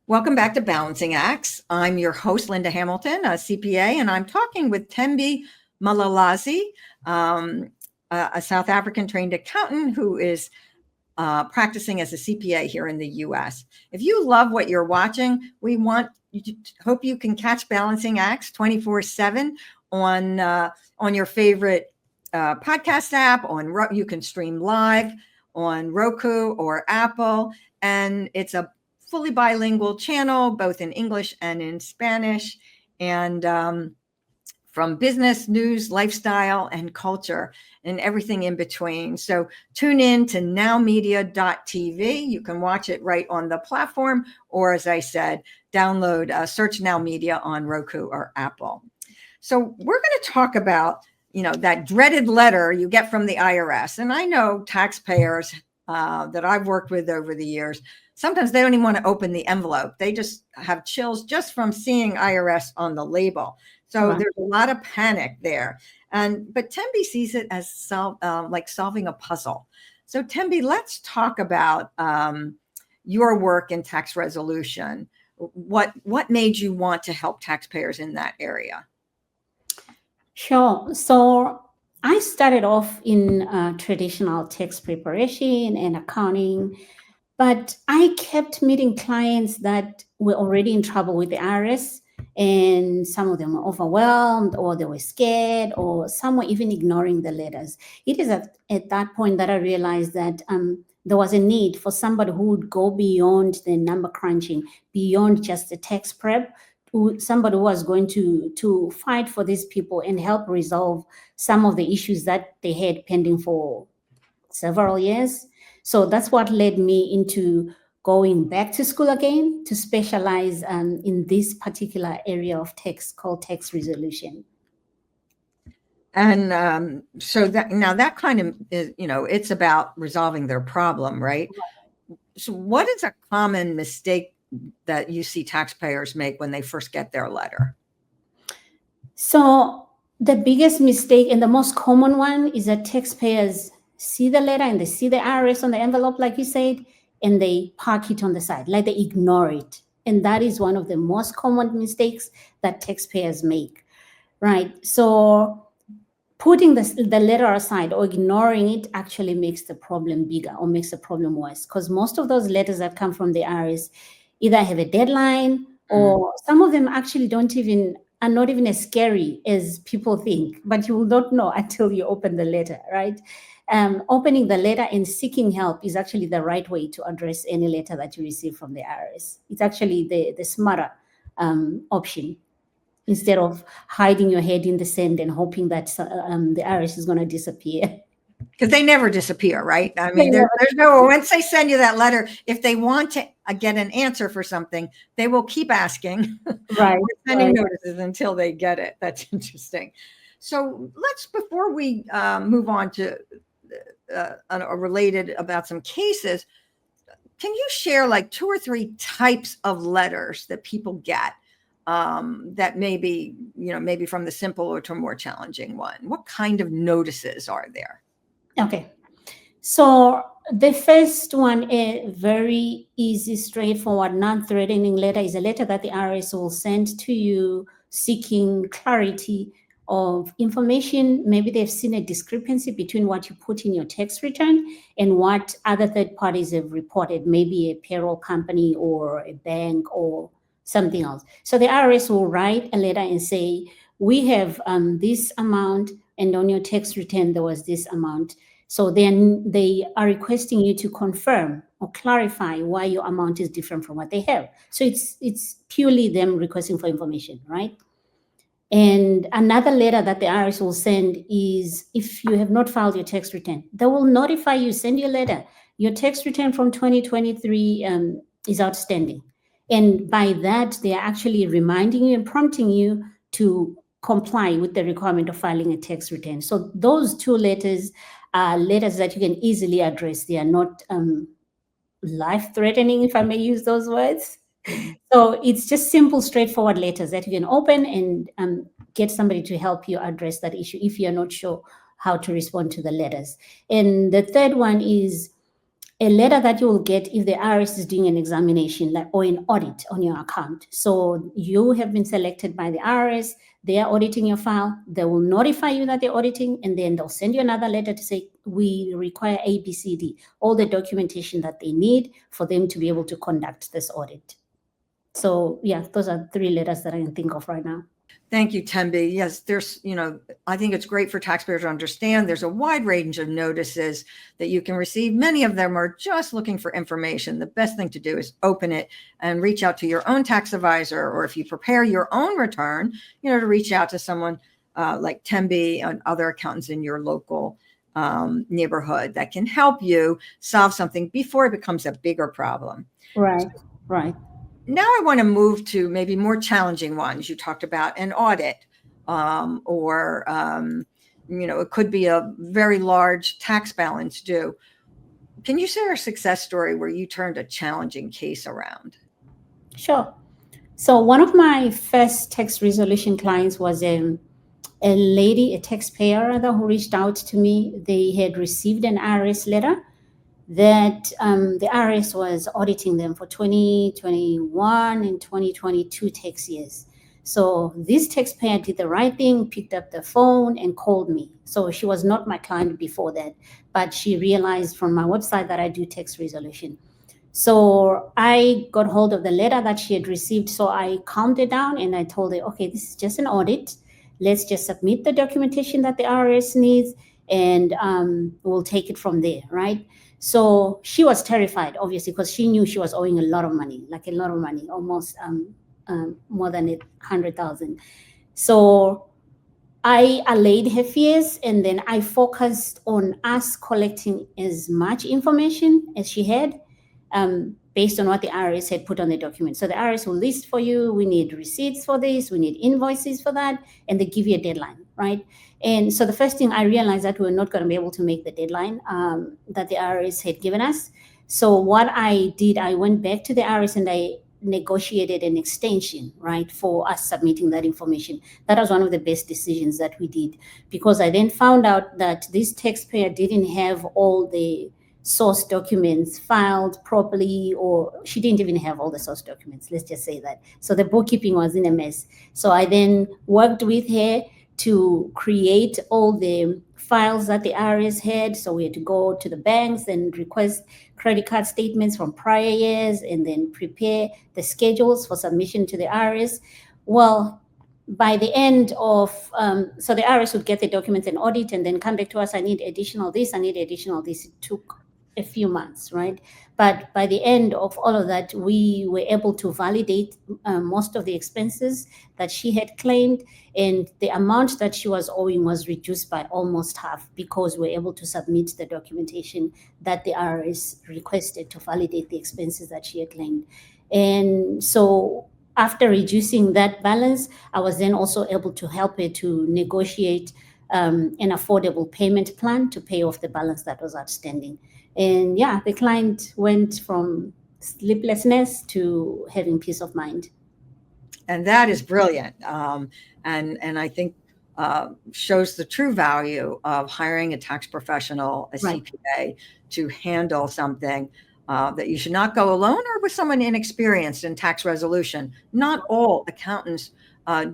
Welcome back to Balancing Acts. I'm your host, Linda Hamilton, a CPA, and I'm talking with Thembi Malalazi, a South African trained accountant who is practicing as a CPA here in the U.S. If you love what you're watching, hope you can catch Balancing Acts 24/7 on your favorite podcast app. You can stream live on Roku or Apple, and it's a fully bilingual channel, both in English and in Spanish, and from business, news, lifestyle, and culture, and everything in between. So tune in to nowmedia.tv. You can watch it right on the platform, or as I said, search Now Media on Roku or Apple. So we're going to talk about, that dreaded letter you get from the IRS. And I know taxpayers that I've worked with over the years, sometimes they don't even want to open the envelope. They just have chills just from seeing IRS on the label. So There's a lot of panic there. But Thembi sees it as like solving a puzzle. So Thembi, let's talk about your work in tax resolution. What made you want to help taxpayers in that area? Sure. So I started off in traditional tax preparation and accounting, but I kept meeting clients that were already in trouble with the IRS, and some of them were overwhelmed, or they were scared, or some were even ignoring the letters. It is at that point that I realized that there was a need for somebody who would go beyond the number crunching, beyond just the tax prep, somebody who was going to fight for these people and help resolve some of the issues that they had pending for several years. So that's what led me into going back to school again to specialize in this particular area of tax called tax resolution. And so that kind of is, it's about resolving their problem, right? So what is a common mistake that you see taxpayers make when they first get their letter? So the biggest mistake and the most common one is that taxpayers see the letter and they see the IRS on the envelope, like you said, and they park it on the side, like they ignore it. And that is one of the most common mistakes that taxpayers make, right? So putting the letter aside or ignoring it actually makes the problem bigger or makes the problem worse, because most of those letters that come from the IRS either have a deadline, or some of them actually are not even as scary as people think, but you will not know until you open the letter, right? Opening the letter and seeking help is actually the right way to address any letter that you receive from the IRS. It's actually the smarter option, instead of hiding your head in the sand and hoping that the IRS is going to disappear. Because they never disappear, right? I mean, there's once they send you that letter, if they want to get an answer for something, they will keep asking, right? Sending notices until they get it. That's interesting. So before we move on to related about some cases, can you share like 2 or 3 types of letters that people get that maybe from the simple or to a more challenging one? What kind of notices are there? Okay. So the first one, a very easy, straightforward, non-threatening letter, is a letter that the IRS will send to you seeking clarity of information. Maybe they've seen a discrepancy between what you put in your tax return and what other third parties have reported, maybe a payroll company or a bank or something else. So the IRS will write a letter and say, we have this amount, and on your tax return there was this amount. So then they are requesting you to confirm or clarify why your amount is different from what they have. So it's purely them requesting for information, right? And another letter that the IRS will send is if you have not filed your tax return, they will notify you, send you a letter. Your tax return from 2023 is outstanding. And by that, they are actually reminding you and prompting you to comply with the requirement of filing a tax return. So those 2 letters are letters that you can easily address. They are not life-threatening, if I may use those words. So it's just simple, straightforward letters that you can open and get somebody to help you address that issue if you're not sure how to respond to the letters. And the third one is a letter that you will get if the IRS is doing an examination or an audit on your account. So you have been selected by the IRS, they are auditing your file, they will notify you that they're auditing, and then they'll send you another letter to say, we require ABCD, all the documentation that they need for them to be able to conduct this audit. So yeah, those are 3 letters that I can think of right now. Thank you, Tembi. Yes, there's, I think it's great for taxpayers to understand there's a wide range of notices that you can receive. Many of them are just looking for information. The best thing to do is open it and reach out to your own tax advisor, or if you prepare your own return, to reach out to someone like Tembi and other accountants in your local neighborhood that can help you solve something before it becomes a bigger problem. Right, right. Now I want to move to maybe more challenging ones. You talked about an audit, or it could be a very large tax balance due. Can you share a success story where you turned a challenging case around? Sure. So one of my first tax resolution clients was a lady, a taxpayer rather, who reached out to me. They had received an IRS letter that the IRS was auditing them for 2021 and 2022 tax years. So this taxpayer did the right thing, picked up the phone and called me. So she was not my client before that, but she realized from my website that I do tax resolution. So I got hold of the letter that she had received. So I calmed it down and I told her, okay, this is just an audit. Let's just submit the documentation that the IRS needs, and we'll take it from there, right? So she was terrified, obviously, because she knew she was owing a lot of money, almost more than 100,000. So I allayed her fears, and then I focused on us collecting as much information as she had, based on what the IRS had put on the document. So the IRS will list for you, we need receipts for this, we need invoices for that, and they give you a deadline, right? And so the first thing I realized that we were not going to be able to make the deadline that the IRS had given us. So what I did, I went back to the IRS and I negotiated an extension, right, for us submitting that information. That was one of the best decisions that we did, because I then found out that this taxpayer didn't have all the source documents filed properly, or she didn't even have all the source documents, let's just say that. So the bookkeeping was in a mess. So I then worked with her to create all the files that the IRS had. So we had to go to the banks and request credit card statements from prior years, and then prepare the schedules for submission to the IRS. Well, by the end of, so the IRS would get the documents and audit and then come back to us, I need additional this, I need additional this. It took a few months, right? But by the end of all of that, we were able to validate most of the expenses that she had claimed, and the amount that she was owing was reduced by almost half, because we're able to submit the documentation that the IRS requested to validate the expenses that she had claimed. And so after reducing that balance, I was then also able to help her to negotiate an affordable payment plan to pay off the balance that was outstanding. And yeah, the client went from sleeplessness to having peace of mind. And that is brilliant. And I think shows the true value of hiring a tax professional, a Right. CPA, to handle something that you should not go alone or with someone inexperienced in tax resolution. Not all accountants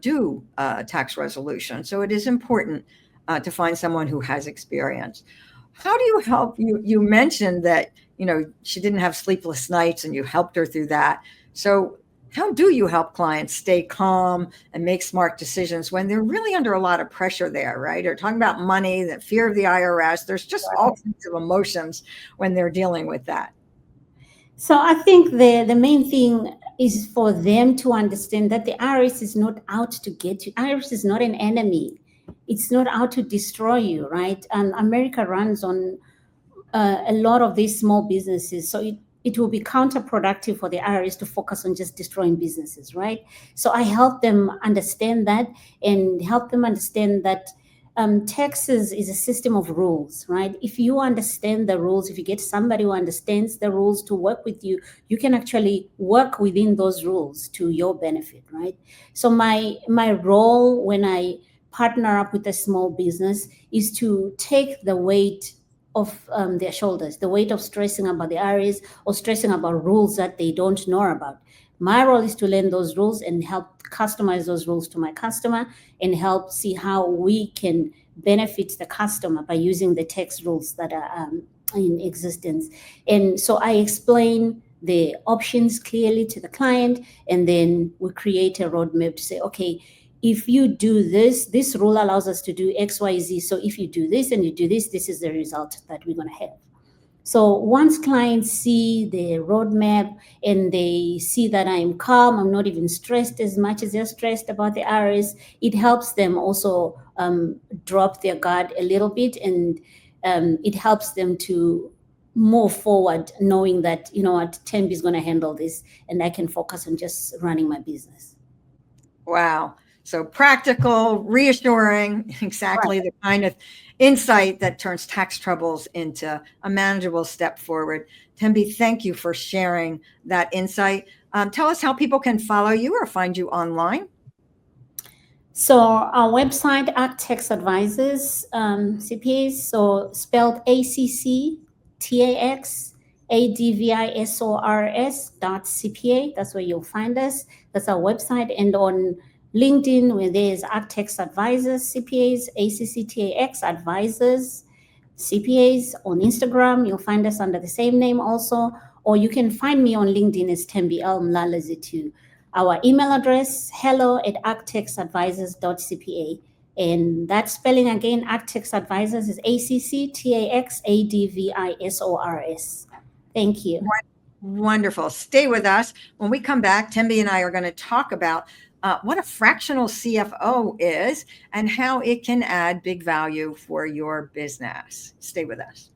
do tax resolution. So it is important to find someone who has experience. How do you help? You mentioned that, she didn't have sleepless nights and you helped her through that. So how do you help clients stay calm and make smart decisions when they're really under a lot of pressure there, right? They're talking about money, the fear of the IRS. There's just all kinds of emotions when they're dealing with that. So I think the main thing is for them to understand that the IRS is not out to get you. IRS is not an enemy. It's not out to destroy you, right? And America runs on a lot of these small businesses. So it will be counterproductive for the IRS to focus on just destroying businesses, right? So I help them understand that, and help them understand that taxes is a system of rules, right? If you understand the rules, if you get somebody who understands the rules to work with you, you can actually work within those rules to your benefit, right? So my role when I partner up with a small business is to take the weight off their shoulders, the weight of stressing about the RAs or stressing about rules that they don't know about. My role is to learn those rules and help customize those rules to my customer and help see how we can benefit the customer by using the text rules that are in existence. And so I explain the options clearly to the client, and then we create a roadmap to say, okay, if you do this, this rule allows us to do X, Y, Z. So if you do this and you do this, this is the result that we're going to have. So once clients see the roadmap and they see that I'm calm, I'm not even stressed as much as they're stressed about the RS, it helps them also drop their guard a little bit, and it helps them to move forward knowing that, you know what, Tembi is going to handle this and I can focus on just running my business. Wow. So practical, reassuring, exactly the kind of insight that turns tax troubles into a manageable step forward. Tembi, thank you for sharing that insight. Tell us how people can follow you or find you online. So our website, ACC Advisors CPAs, so spelled ACC TAX ADVISORS.CPA. That's where you'll find us. That's our website. And on LinkedIn, where there's ACC Advisors CPAs, ACC TAX Advisors CPAs. On Instagram, you'll find us under the same name also. Or you can find me on LinkedIn as Tembi L Mlalazi too. Our email address, hello@actexadvisors.cpa. And that spelling again, Actex Advisors is ACCTAXADVISORS. Thank you. Wonderful. Stay with us. When we come back, Tembi and I are going to talk about what a fractional CFO is and how it can add big value for your business. Stay with us.